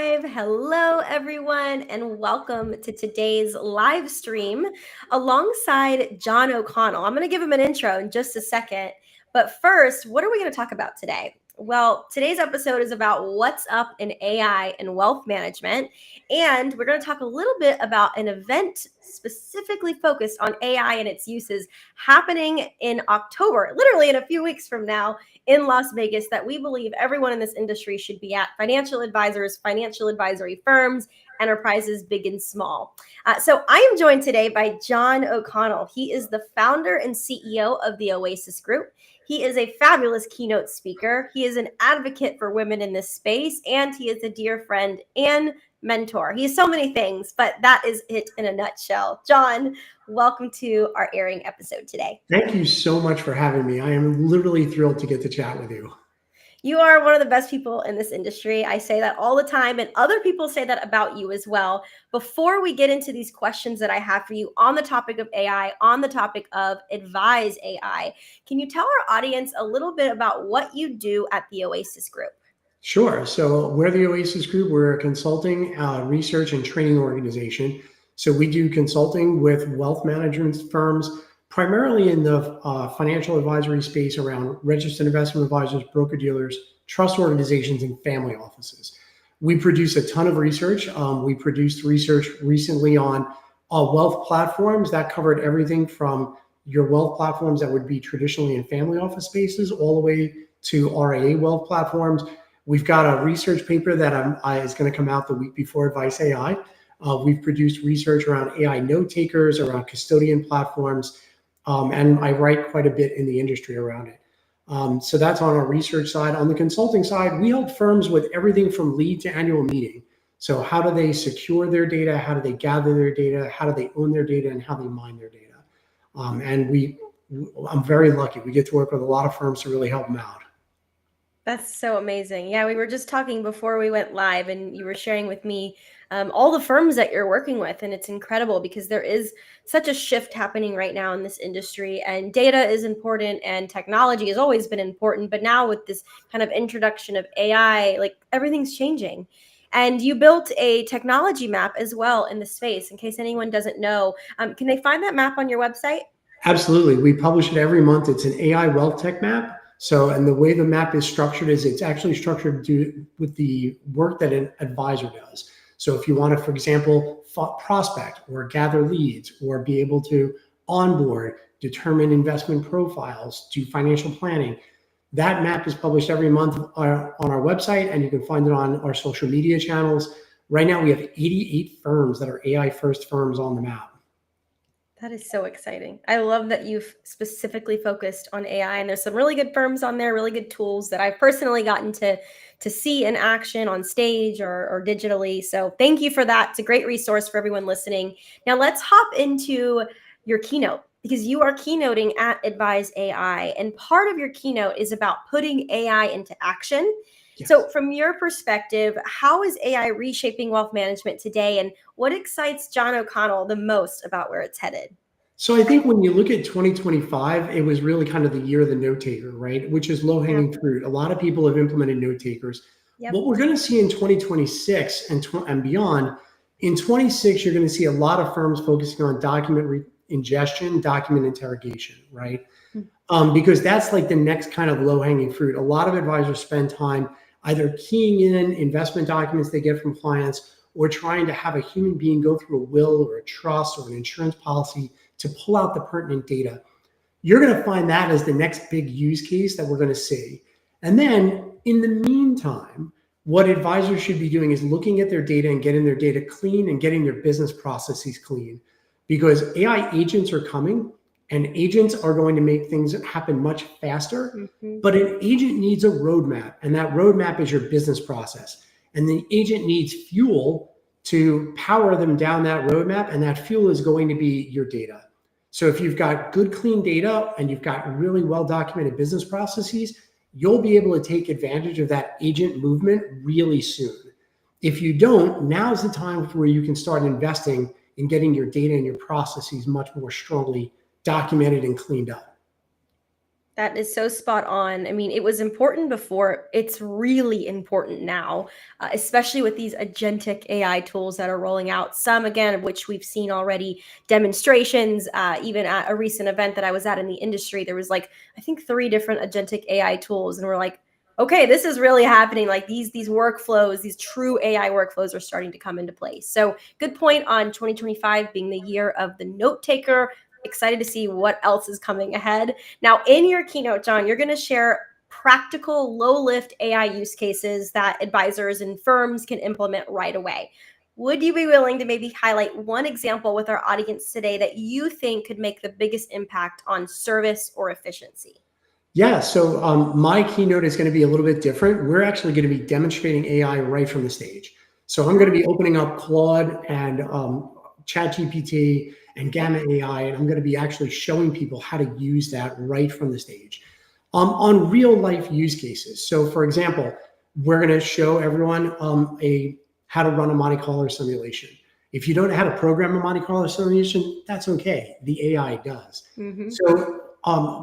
live. Hello, everyone, and welcome to today's live stream alongside John O'Connell. I'm going to give him an intro in just a second. But first, what are we going to talk about today? Well, today's episode is about what's up in AI and wealth management. And we're going to talk a little bit about an event specifically focused on AI and its uses happening in October, literally in a few weeks from now in Las Vegas, that we believe everyone in this industry should be at: financial advisors, financial advisory firms, enterprises big and small. So I am joined today by John O'Connell. He is the founder and CEO of the Oasis Group. He is a fabulous keynote speaker. He is an advocate for women in this space, and he is a dear friend and mentor. He is so many things, but that is it in a nutshell. John, welcome to our airing episode today. Thank you so much for having me. I am literally thrilled to get to chat with you. You are one of the best people in this industry. I say that all the time, and other people say that about you as well. Before we get into these questions that I have for you on the topic of AI, on the topic of AdviseAI, can you tell our audience a little bit about what you do at the Oasis Group? Sure. So we're the Oasis Group. We're a consulting, research, and training organization. So we do consulting with wealth management firms, primarily in the financial advisory space around registered investment advisors, broker-dealers, trust organizations, and family offices. We produce a ton of research. We produced research recently on wealth platforms that covered everything from your wealth platforms that would be traditionally in family office spaces all the way to RIA wealth platforms. We've got a research paper that is going to come out the week before AdviseAI. We've produced research around AI note takers, around custodian platforms, and I write quite a bit in the industry around it. So that's on our research side. On the consulting side, we help firms with everything from lead to annual meeting. So how do they secure their data? How do they gather their data? How do they own their data? And how they mine their data? I'm very lucky. We get to work with a lot of firms to really help them out. That's so amazing. Yeah, we were just talking before we went live, and you were sharing with me all the firms that you're working with. And it's incredible because there is such a shift happening right now in this industry, and data is important and technology has always been important. But now with this kind of introduction of AI, like everything's changing. And you built a technology map as well in the space. In case anyone doesn't know, can they find that map on your website? Absolutely. We publish it every month. It's an AI wealth tech map. So, and the way the map is structured is it's actually structured with the work that an advisor does. So if you want to, for example, prospect or gather leads or be able to onboard, determine investment profiles, do financial planning, that map is published every month on our website, and you can find it on our social media channels. Right now, we have 88 firms that are AI first firms on the map. That is so exciting. I love that you've specifically focused on AI, and there's some really good firms on there, really good tools that I've personally gotten to see in action on stage or digitally. So thank you for that. It's a great resource for everyone listening. Now let's hop into your keynote, because you are keynoting at AdviseAI, and part of your keynote is about putting AI into action. Yes. So from your perspective, how is AI reshaping wealth management today, and what excites John O'Connell the most about where it's headed? So I think when you look at 2025, it was really kind of the year of the note taker, right? Which is low-hanging fruit. A lot of people have implemented note takers. Yep. What we're going to see in 2026 and beyond, in 26, you're going to see a lot of firms focusing on document ingestion, document interrogation, right? Because that's like the next kind of low-hanging fruit. A lot of advisors spend time either keying in investment documents they get from clients, or trying to have a human being go through a will or a trust or an insurance policy to pull out the pertinent data. You're going to find that as the next big use case that we're going to see. And then in the meantime, what advisors should be doing is looking at their data and getting their data clean and getting their business processes clean, because AI agents are coming. And agents are going to make things happen much faster, but an agent needs a roadmap, and that roadmap is your business process. And the agent needs fuel to power them down that roadmap, and that fuel is going to be your data. So if you've got good, clean data and you've got really well-documented business processes, you'll be able to take advantage of that agent movement really soon. If you don't, now's the time where you can start investing in getting your data and your processes much more strongly documented and cleaned up. That is so spot on. I mean, it was important before. It's really important now, especially with these agentic AI tools that are rolling out. Some, again, of which we've seen already demonstrations. Even at a recent event that I was at in the industry, there was like, I think 3 different agentic AI tools. And we're like, okay, this is really happening. Like these workflows, these true AI workflows are starting to come into place. So good point on 2025 being the year of the note taker. Excited to see what else is coming ahead. Now, in your keynote, John, you're going to share practical low lift AI use cases that advisors and firms can implement right away. Would you be willing to maybe highlight one example with our audience today that you think could make the biggest impact on service or efficiency? Yeah, so my keynote is going to be a little bit different. We're actually going to be demonstrating AI right from the stage. So I'm going to be opening up Claude and ChatGPT and Gamma AI, and I'm going to be actually showing people how to use that right from the stage on real life use cases. So, for example, we're going to show everyone how to run a Monte Carlo simulation. If you don't know how to program a Monte Carlo simulation, that's okay. The AI does. Mm-hmm. So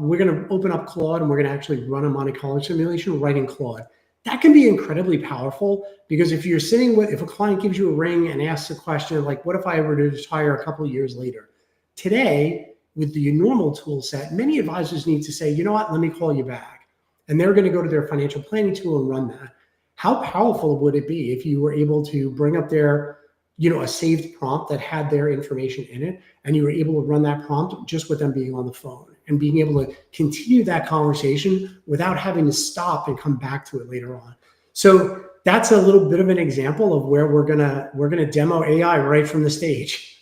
we're going to open up Claude and we're going to actually run a Monte Carlo simulation right in Claude. That can be incredibly powerful because if a client gives you a ring and asks a question like, what if I were to retire a couple of years later? Today, with the normal tool set, many advisors need to say, you know what, let me call you back. And they're going to go to their financial planning tool and run that. How powerful would it be if you were able to bring up a saved prompt that had their information in it, and you were able to run that prompt just with them being on the phone and being able to continue that conversation without having to stop and come back to it later on. So that's a little bit of an example of where we're gonna demo AI right from the stage.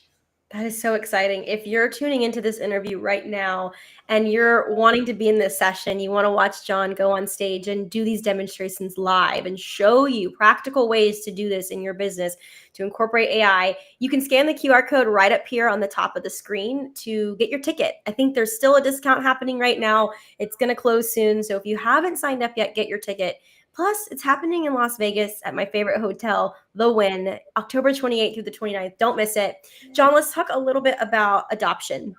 That is so exciting. If you're tuning into this interview right now and you're wanting to be in this session, you want to watch John go on stage and do these demonstrations live and show you practical ways to do this in your business to incorporate AI, you can scan the QR code right up here on the top of the screen to get your ticket. I think there's still a discount happening right now. It's going to close soon. So if you haven't signed up yet, get your ticket. Plus, it's happening in Las Vegas at my favorite hotel, The Wynn, October 28th through the 29th. Don't miss it. John, let's talk a little bit about adoption.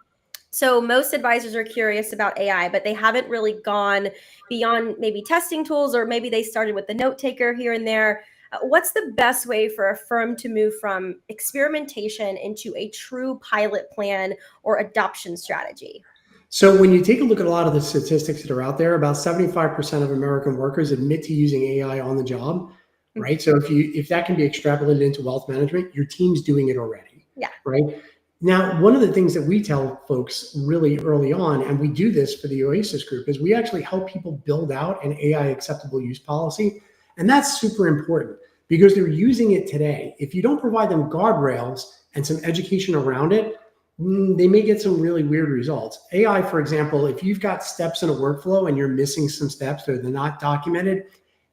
So most advisors are curious about AI, but they haven't really gone beyond maybe testing tools, or maybe they started with the note taker here and there. What's the best way for a firm to move from experimentation into a true pilot plan or adoption strategy? So when you take a look at a lot of the statistics that are out there, about 75% of American workers admit to using AI on the job, right? So if that can be extrapolated into wealth management, your team's doing it already. Yeah. Right. Now, one of the things that we tell folks really early on, and we do this for the Oasis group, is we actually help people build out an AI acceptable use policy. And that's super important because they're using it today. If you don't provide them guardrails and some education around it, they may get some really weird results. AI, for example, if you've got steps in a workflow and you're missing some steps or they're not documented,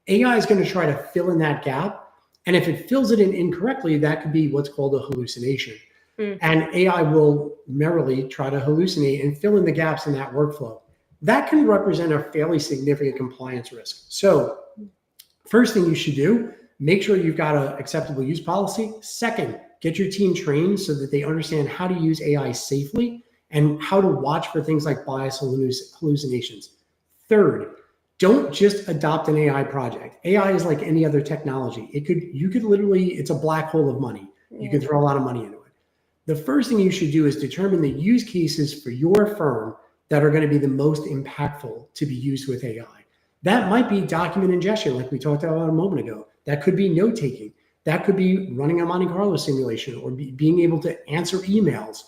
AI is going to try to fill in that gap. And if it fills it in incorrectly, that could be what's called a hallucination. And AI will merrily try to hallucinate and fill in the gaps in that workflow. That can represent a fairly significant compliance risk. So first thing you should do, make sure you've got an acceptable use policy. Second, get your team trained so that they understand how to use AI safely and how to watch for things like bias and hallucinations. Third, don't just adopt an AI project. AI is like any other technology. You could literally, it's a black hole of money. You can throw a lot of money into it. The first thing you should do is determine the use cases for your firm that are going to be the most impactful to be used with AI. That might be document ingestion, like we talked about a moment ago. That could be note taking. That could be running a Monte Carlo simulation, or being able to answer emails,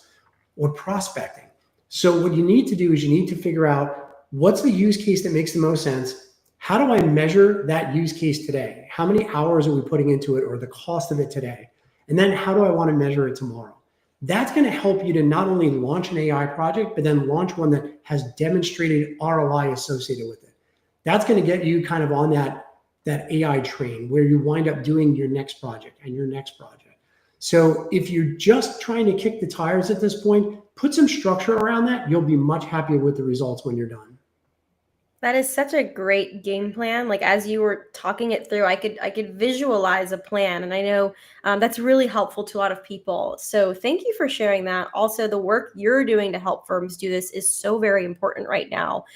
or prospecting. So what you need to do is you need to figure out what's the use case that makes the most sense. How do I measure that use case today? How many hours are we putting into it, or the cost of it today? And then how do I want to measure it tomorrow? That's going to help you to not only launch an AI project, but then launch one that has demonstrated ROI associated with it. That's going to get you kind of on that AI train where you wind up doing your next project and your next project. So if you're just trying to kick the tires at this point, put some structure around that. You'll be much happier with the results when you're done. That is such a great game plan. Like as you were talking it through, I could visualize a plan, and I know that's really helpful to a lot of people. So thank you for sharing that. Also, the work you're doing to help firms do this is so very important right now.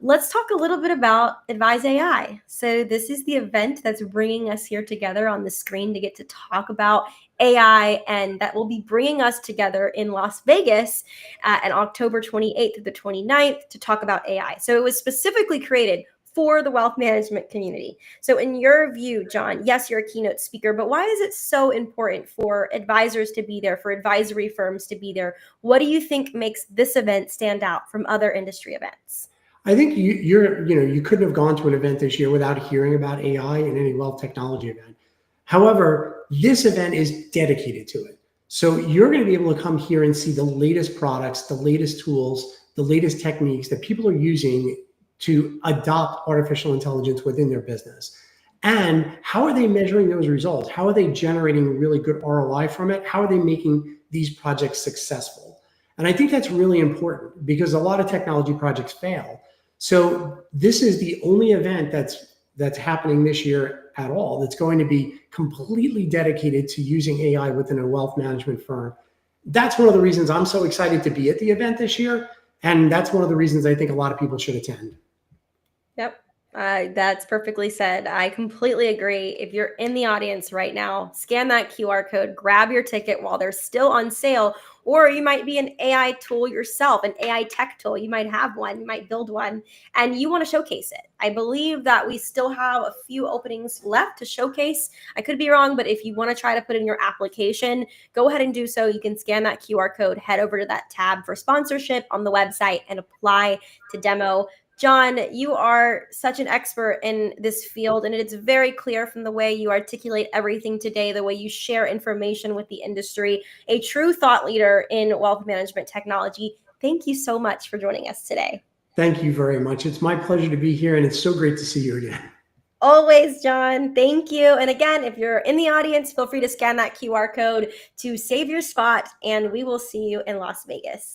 Let's talk a little bit about AdviseAI. So this is the event that's bringing us here together on the screen to get to talk about AI, and that will be bringing us together in Las Vegas on October 28th to the 29th to talk about AI. So it was specifically created for the wealth management community. So in your view, John, yes, you're a keynote speaker, but why is it so important for advisors to be there, for advisory firms to be there? What do you think makes this event stand out from other industry events? I think you couldn't have gone to an event this year without hearing about AI in any wealth technology event. However, this event is dedicated to it. So you're going to be able to come here and see the latest products, the latest tools, the latest techniques that people are using to adopt artificial intelligence within their business. And how are they measuring those results? How are they generating really good ROI from it? How are they making these projects successful? And I think that's really important because a lot of technology projects fail. So this is the only event that's happening this year at all that's going to be completely dedicated to using AI within a wealth management firm. That's one of the reasons I'm so excited to be at the event this year. And that's one of the reasons I think a lot of people should attend. Yep. That's perfectly said. I completely agree. If you're in the audience right now, scan that QR code, grab your ticket while they're still on sale, or you might be an AI tool yourself, an AI tech tool. You might have one, you might build one, and you want to showcase it. I believe that we still have a few openings left to showcase. I could be wrong, but if you want to try to put in your application, go ahead and do so. You can scan that QR code, head over to that tab for sponsorship on the website, and apply to demo. John, you are such an expert in this field, and it's very clear from the way you articulate everything today, the way you share information with the industry, a true thought leader in wealth management technology. Thank you so much for joining us today. Thank you very much. It's my pleasure to be here, and it's so great to see you again. Always, John. Thank you. And again, if you're in the audience, feel free to scan that QR code to save your spot, and we will see you in Las Vegas.